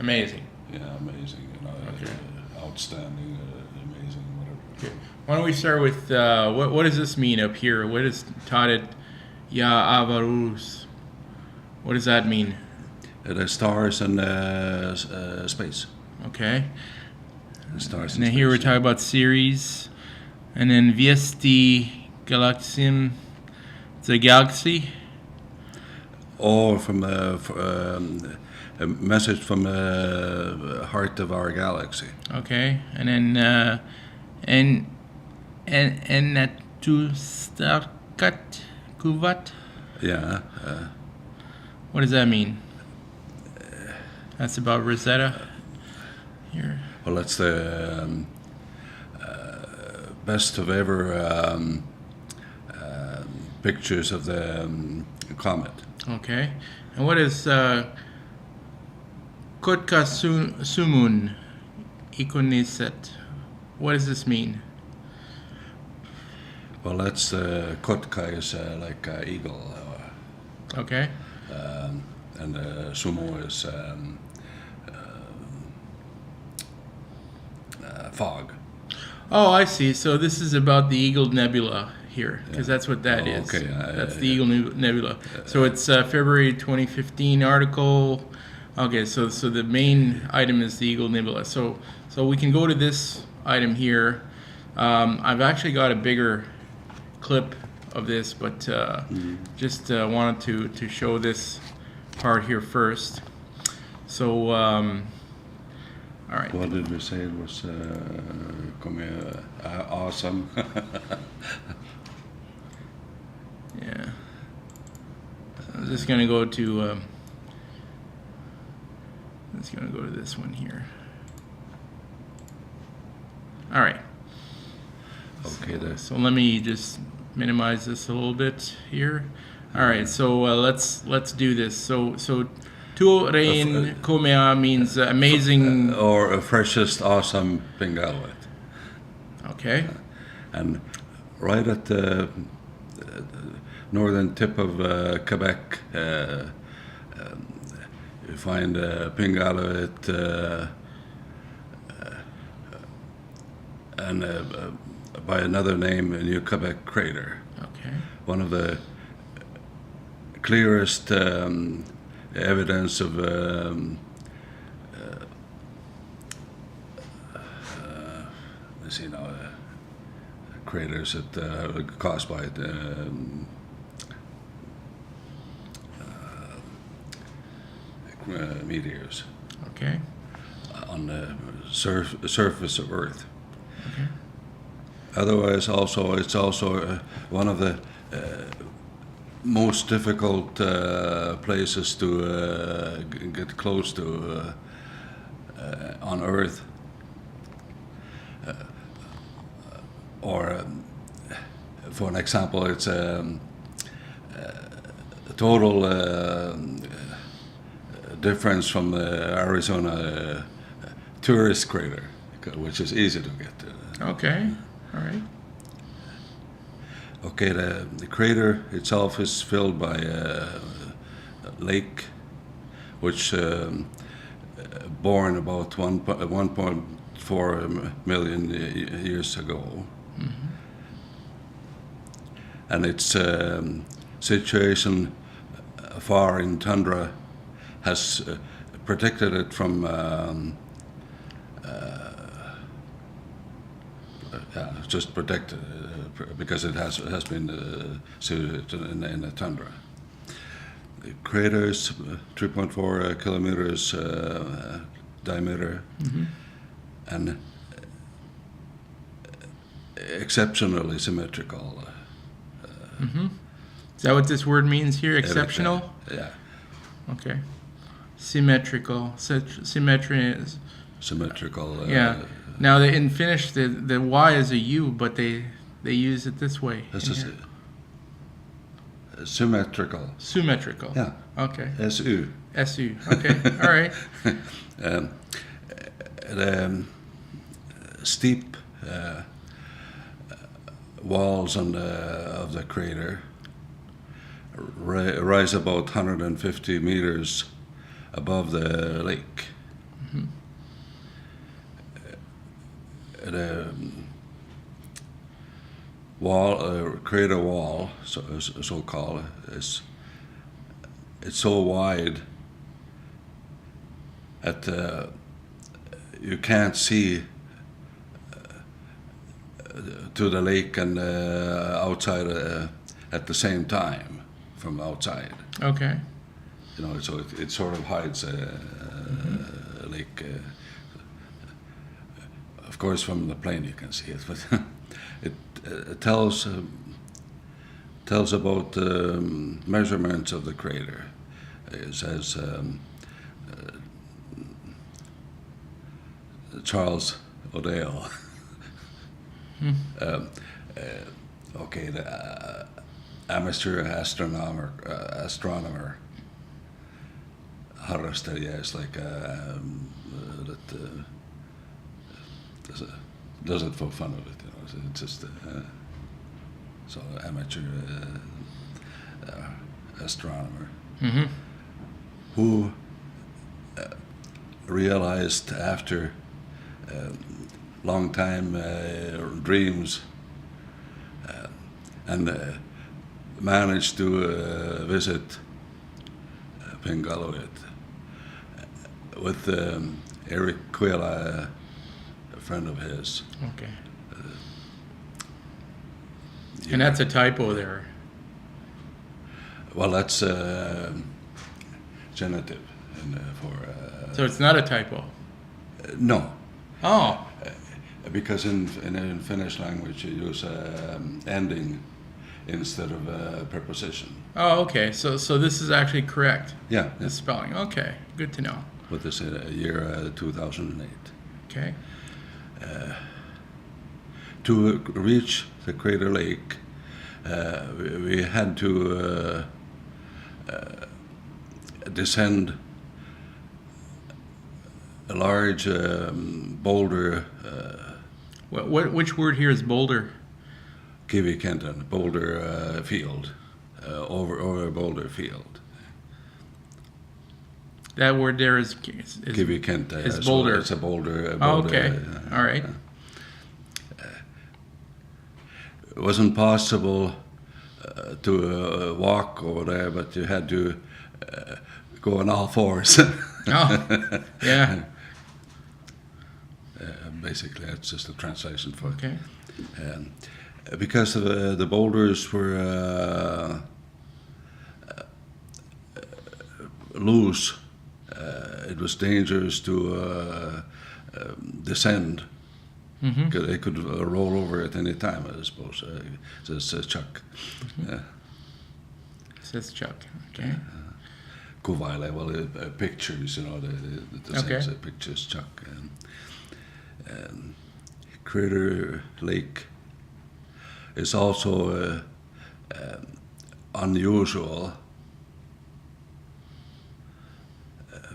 Amazing. Yeah, amazing. You know, Okay. Outstanding, amazing, whatever. Okay. Why don't we start with what does this mean up here? What is Tahdet Ya Avarus? What does that mean? The stars and space. Okay. The stars And and then here we're space. talking about series, and then Viesti Galaxim. It's a galaxy. Or from a message from the heart of our galaxy. Okay, and then and Natustarkat Kuvat. Yeah. What does that mean? That's about Rosetta. Here. Well, that's the best of ever pictures of the comet. Okay, and what is Kotka Sumun Ikoniset? What does this mean? Well, that's Kotka is like eagle, Okay. and Sumo is fog. Oh, I see. So this is about the Eagle Nebula here, because that's what that Oh, is. okay. That's the Eagle Nebula. So it's February 2015 article. Okay, so the main item is the Eagle Nebula. So we can go to this item here. I've actually got a bigger clip of this, but just wanted to show this part here first. So, all right. What did we say it was? Awesome. Yeah. I'm just gonna go to. Just gonna go to this one here. All right. Okay, that's So let me just minimize this a little bit here. All right. So let's do this. So Tuorein Komea means amazing. or a freshest awesome Pingualuit. Okay. And right at the northern tip of Quebec, you find Pingualuit and by another name, a new Quebec Crater. Okay. One of the clearest evidence of let's see now, craters that are caused by meteors Okay. on the surface of Earth. Okay. Otherwise, it's also one of the most difficult places to get close to on Earth. Or, for an example, it's a total difference from the Arizona tourist crater, which is easy to get to. Okay. All right. Okay, the crater itself is filled by a lake, which born about 1.4 million years ago. Mm-hmm. And its situation far in tundra has protected it from just protected because it has been situated in the tundra. The crater is 3.4 kilometers diameter, Mm-hmm. and exceptionally symmetrical. Mm-hmm. Is that what this word means here? Exceptional? Yeah, Okay. Symmetrical. Symmetry is. symmetrical. Yeah. Now, in Finnish, the Y is a U, but they use it this way. This in is here. symmetrical. Symmetrical. Yeah. Okay. SU. SU. Okay. All right. The steep walls of the crater rise about 150 meters above the lake. crater wall, so called, it's so wide that you can't see to the lake and outside at the same time from outside. Okay. You know, so it sort of hides lake. Of course, from the plane you can see it, but it tells about measurements of the crater. It says Charles O'Dale. Okay, the amateur astronomer harrastaja is like that does it for fun of it, you know. So it's just so amateur astronomer who realized after long time dreams and managed to visit Pingualuit with Eric Kujala, a friend of his. Okay. And that's a typo there. Well, that's genitive for. So it's not a typo. No. Oh. Because in Finnish language you use ending instead of preposition. Oh, okay. So this is actually correct. Yeah. The spelling. Okay. Good to know. With this year 2008. Okay. To reach the crater lake, we had to descend a large boulder. Which word here is Boulder? Kivikentan, Boulder field, over a boulder field. That word there is Kivikenta. Is Boulder. It's a boulder. Oh, okay. All right. It wasn't possible to walk over there, but you had to go on all fours. Oh, yeah. Basically, that's just a translation for Okay. it. Because the boulders were loose, it was dangerous to descend. Because they could roll over at any time, I suppose. Says Chuck. Says Chuck. Okay. Kuvaile, well, pictures, you know, the Okay. same pictures, Chuck. Crater Lake is also unusual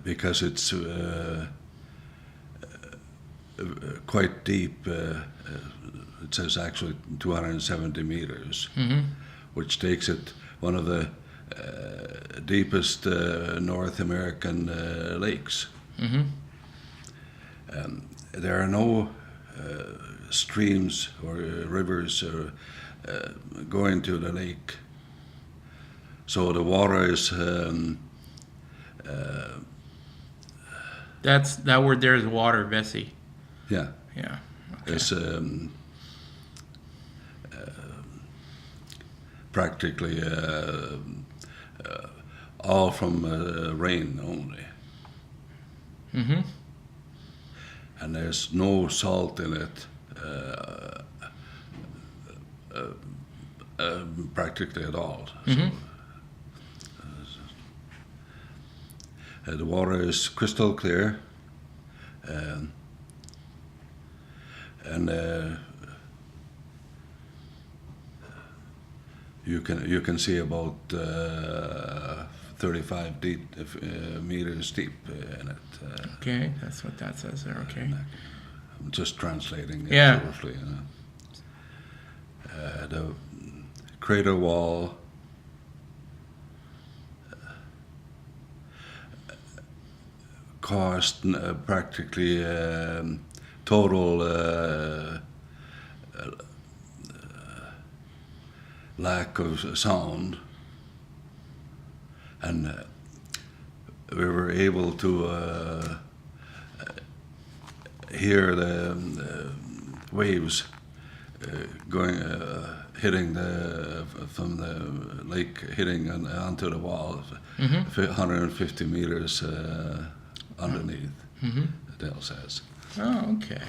because it's quite deep. It says actually 270 meters, which takes it one of the deepest North American lakes. There are no streams or rivers going to the lake, so the water is. That word there is water, Vessi. Yeah. Yeah. Okay. It's practically all from rain only. And there's no salt in it, practically at all. So, the water is crystal clear, and you can see about 35 meters deep in it. Okay, that's what that says there. Okay. I'm just translating it Yeah. roughly. You know. The crater wall cost practically total lack of sound, and we were able to hear the waves going, hitting from the lake, hitting onto the wall, 150 meters underneath. Dale says. Oh, okay.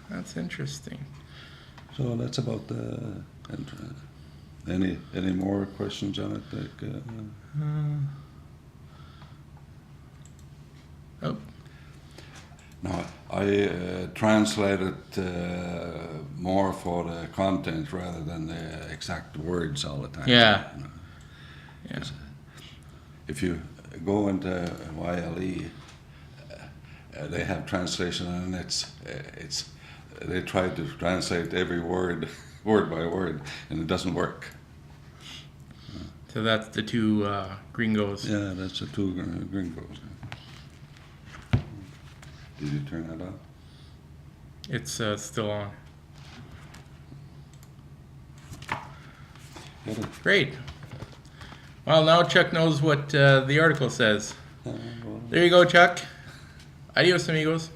That's interesting. So that's about the. Any more questions on it? Oh. No, I translated more for the content rather than the exact words all the time. Yeah. You know. Yeah. If you go into YLE, they have translation, and it's they try to translate every word word by word, and it doesn't work. So that's the two gringos. Yeah, that's the two gringos. Did you turn that off? It's still on. Great. Well, now Chuck knows what the article says. There you go, Chuck. Adios, amigos.